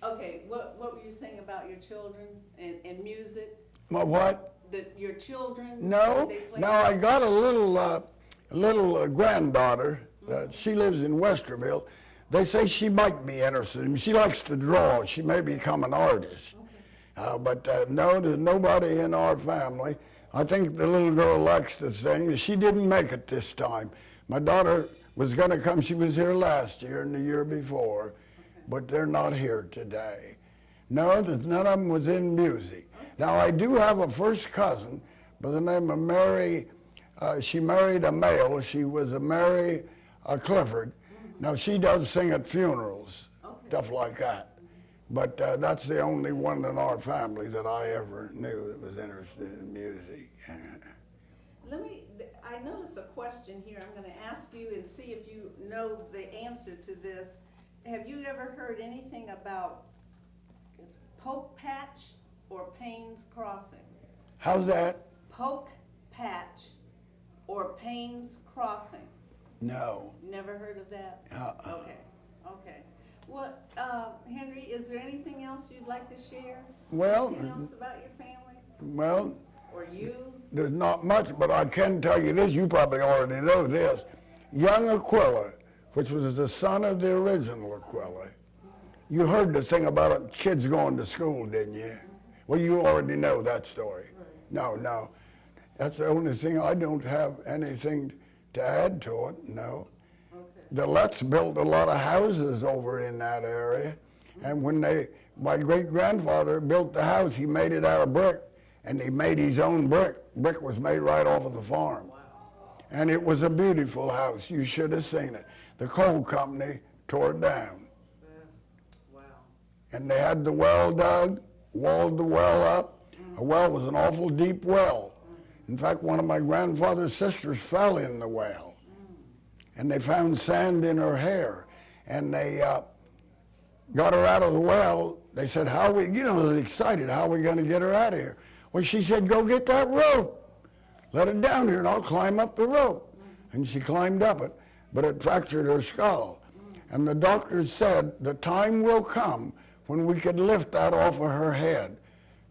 Okay, what were you saying about your children and music? My what? Your children? No, no, I got a little granddaughter. She lives in Westerville. They say she might be interested. She likes to draw. She may become an artist. But no, there's nobody in our family. I think the little girl likes to sing. She didn't make it this time. My daughter was going to come. She was here last year and the year before, but they're not here today. No, none of them was in music. Now, I do have a first cousin by the name of Mary. She married a male. She was a Mary Clifford. Now, she does sing at funerals, stuff like that. But that's the only one in our family that I ever knew that was interested in music. I notice a question here. I'm going to ask you and see if you know the answer to this. Have you ever heard anything about Poke Patch or Payne's Crossing? How's that? Poke Patch or Payne's Crossing? No. Never heard of that? Okay. Well, Henry, is there anything else you'd like to share? Well, anything else about your family? Well, or you? There's not much, but I can tell you this. You probably already know this. Young Aquila, which was the son of the original Aquila. You heard the thing about it, kids going to school, didn't you? Well, you already know that story. Right. No. That's the only thing. I don't have anything to add to it, no. Okay. The Letts built a lot of houses over in that area. And when my great-grandfather built the house, he made it out of brick. And he made his own brick. Brick was made right off of the farm. Wow. And it was a beautiful house. You should have seen it. The coal company tore it down. Wow. And they had the well dug, walled the well up. A well was an awful deep well. In fact, one of my grandfather's sisters fell in the well. And they found sand in her hair. And they got her out of the well. They said, they were excited, how are we going to get her out of here? Well, she said, go get that rope. Let it down here and I'll climb up the rope. And she climbed up it, but it fractured her skull. And the doctors said, the time will come when we could lift that off of her head.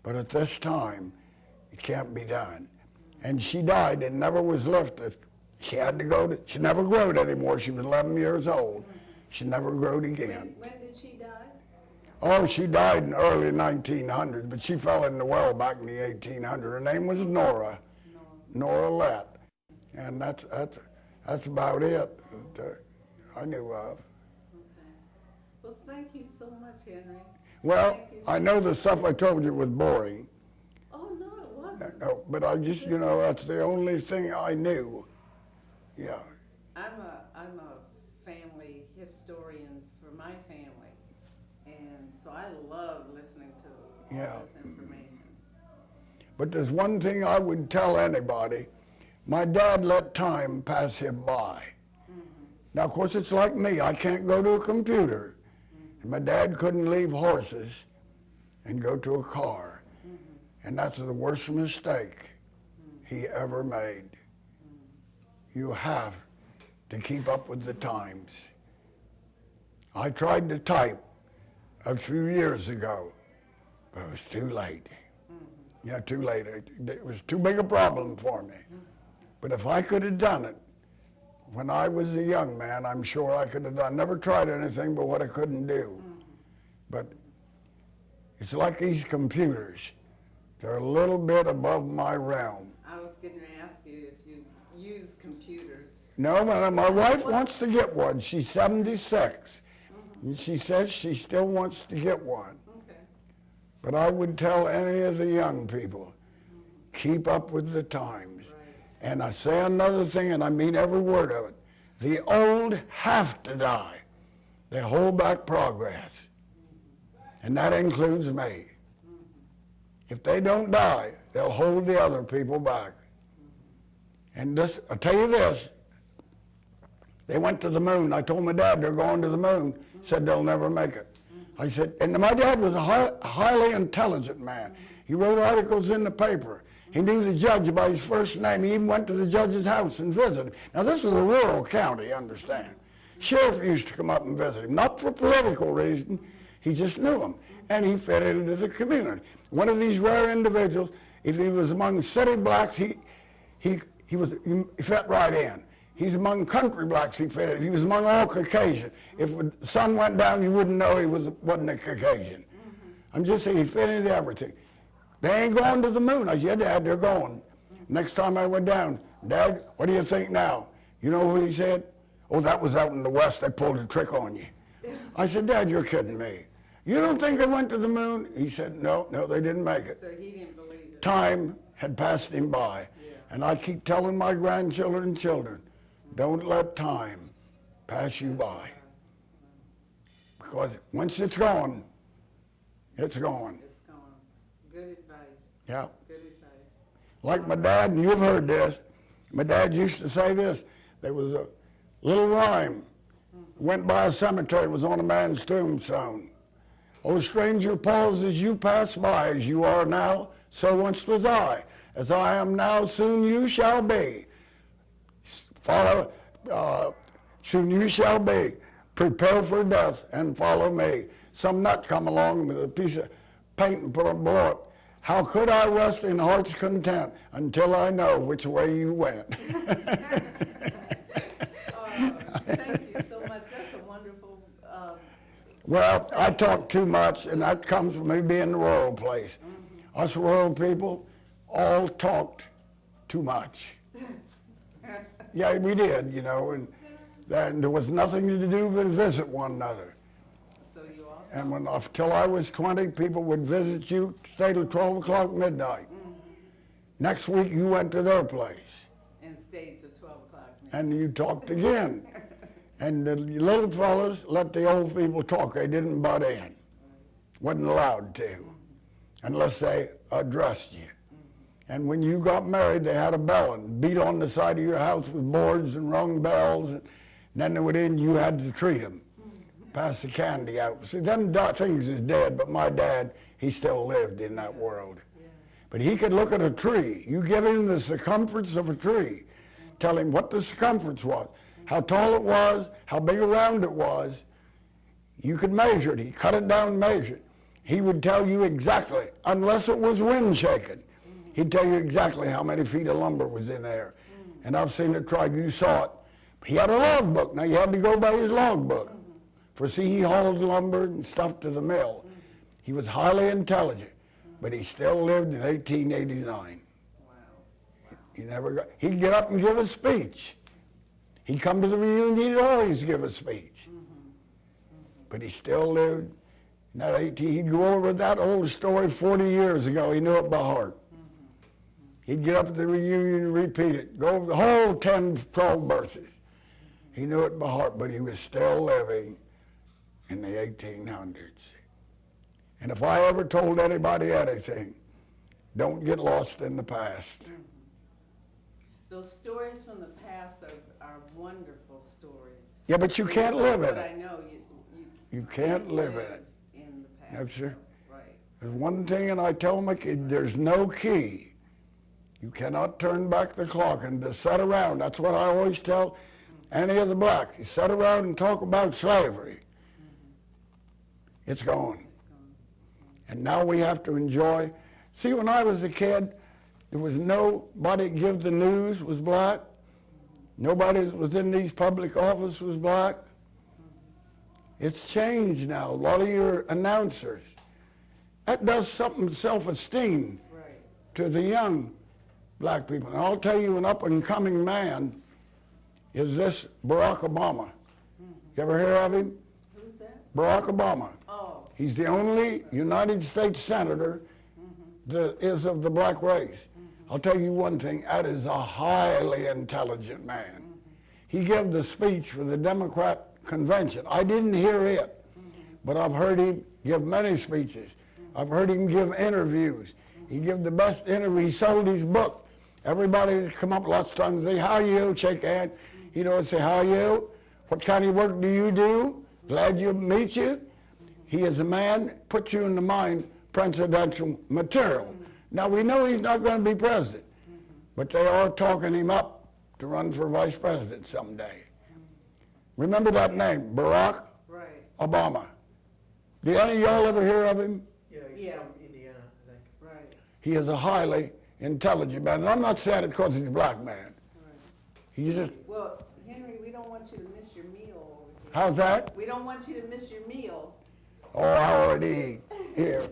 But at this time, it can't be done. And she died and never was lifted. She had to she never growed anymore. She was 11 years old. She never growed again. When did she die? Oh, she died in early 1900s, but she fell in the well back in the 1800s. Her name was Nora Lett. And that's about it that I knew of. Okay. Well, thank you so much, Henry. Well, I know the stuff I told you was boring. Oh, no, it wasn't. No, but I just, that's the only thing I knew. Yeah. I'm a family historian for my family. And so I love listening to all this information. But there's one thing I would tell anybody. My dad let time pass him by. Mm-hmm. Now, of course, it's like me. I can't go to a computer. Mm-hmm. And my dad couldn't leave horses and go to a car. Mm-hmm. And that's the worst mistake he ever made. Mm-hmm. You have to keep up with the times. I tried to type a few years ago, but it was too late. Mm-hmm. Yeah, too late. It was too big a problem for me. Mm-hmm. But if I could have done it when I was a young man, I'm sure I could have done. Never tried anything but what I couldn't do. Mm-hmm. But it's like these computers. They're a little bit above my realm. I was going to ask you if you use computers. No, my wife wants to get one. She's 76. And she says she still wants to get one. Okay. But I would tell any of the young people, keep up with the times. Right. And I say another thing, and I mean every word of it. The old have to die. They hold back progress. And that includes me. If they don't die, they'll hold the other people back. And this, I'll tell you this, they went to the moon. I told my dad they're going to the moon. Said they'll never make it. I said, and my dad was a highly intelligent man. He wrote articles in the paper. He knew the judge by his first name. He even went to the judge's house and visited him. Now, this was a rural county, understand. Sheriff used to come up and visit him, not for political reason. He just knew them, and he fit into the community. One of these rare individuals, if he was among city blacks, he fit right in. He's among country blacks, he fit in. He was among all Caucasian. If the sun went down, you wouldn't know he wasn't a Caucasian. I'm just saying he fit into everything. They ain't going to the moon. I said, yeah, Dad, they're going. Next time I went down, Dad, what do you think now? You know what he said? Oh, that was out in the West. They pulled a trick on you. I said, Dad, you're kidding me. You don't think they went to the moon? He said, no, they didn't make it. So he didn't believe it. Time had passed him by. Yeah. And I keep telling my grandchildren and children, don't let time pass you by. Because once it's gone, it's gone. It's gone. Good advice. Yeah. Good advice. Like my dad, and you've heard this, my dad used to say this. There was a little rhyme. Went by a cemetery, it was on a man's tombstone. O stranger, pause as you pass by, as you are now, so once was I. As I am now, soon you shall be. Follow, soon you shall be. Prepare for death and follow me. Some nut come along with a piece of paint and put a blow it. How could I rest in heart's content until I know which way you went? Thank you so much. That's a wonderful. Well, I talk too much, and that comes from me being in the rural place. Us rural people all talked too much. Yeah, we did, you know, and there was nothing to do but visit one another. So you all. And till I was 20, people would visit you, stay till 12 o'clock midnight. Next week, you went to their place. And stayed till 12 o'clock. And you talked again. And the little fellas let the old people talk. They didn't butt in. Wasn't allowed to, unless they addressed you. And when you got married, they had a bell and beat on the side of your house with boards and rung bells. And then they went in, you had to treat them, pass the candy out. See, them things is dead, but my dad, he still lived in that world. But he could look at a tree. You give him the circumference of a tree. Tell him what the circumference was, how tall it was, how big around it was. You could measure it. He cut it down and measured it. He would tell you exactly, unless it was wind shaking. He'd tell you exactly how many feet of lumber was in there. And I've seen it tried. You saw it. He had a logbook. Now, you had to go by his logbook. For see, he hauled lumber and stuff to the mill. He was highly intelligent, but he still lived in 1889. Wow. He'd get up and give a speech. He'd come to the reunion, he'd always give a speech. But he still lived in that 18, he'd go over that old story 40 years ago, he knew it by heart. He'd get up at the reunion and repeat it, go over the whole 10, 12 verses. He knew it by heart, but he was still living in the 1800s. And if I ever told anybody anything, don't get lost in the past. Those stories from the past are wonderful stories. Yeah, but you can't live in But I it. know You can't live in it. in the past. No, sir. Right. There's one thing, and I tell my kid, there's no key. You cannot turn back the clock and to sit around. That's what I always tell any of the blacks. You sit around and talk about slavery. It's gone. And now we have to enjoy. See, when I was a kid, there was nobody that give the news was black. Nobody that was in these public offices was black. It's changed now. A lot of your announcers. That does something to self-esteem Right. to the young black people. And I'll tell you, an up-and-coming man is this Barack Obama. You ever hear of him? Who's that? Barack Obama. Oh. He's the only United States senator that is of the black race. I'll tell you one thing, that is a highly intelligent man. He gave the speech for the Democrat convention. I didn't hear it, but I've heard him give many speeches. I've heard him give interviews. He gave the best interview. He sold his book. Everybody would come up lots of times and say, how are you? Shake hand. He'd always say, how are you? What kind of work do you do? Glad to meet you. He is a man, puts you in the mind, presidential material. Now, we know he's not going to be president, but they are talking him up to run for vice president someday. Remember that name, Barack Right. Obama. Did any of y'all ever hear of him? Yeah, he's Yeah. from Indiana, I think. Right, He is a highly intelligent man, and I'm not saying it because he's a black man. right. He's just, Well, Henry, we don't want you to miss your meal over here. how's that? We don't want you to miss your meal. Oh, I already eat here.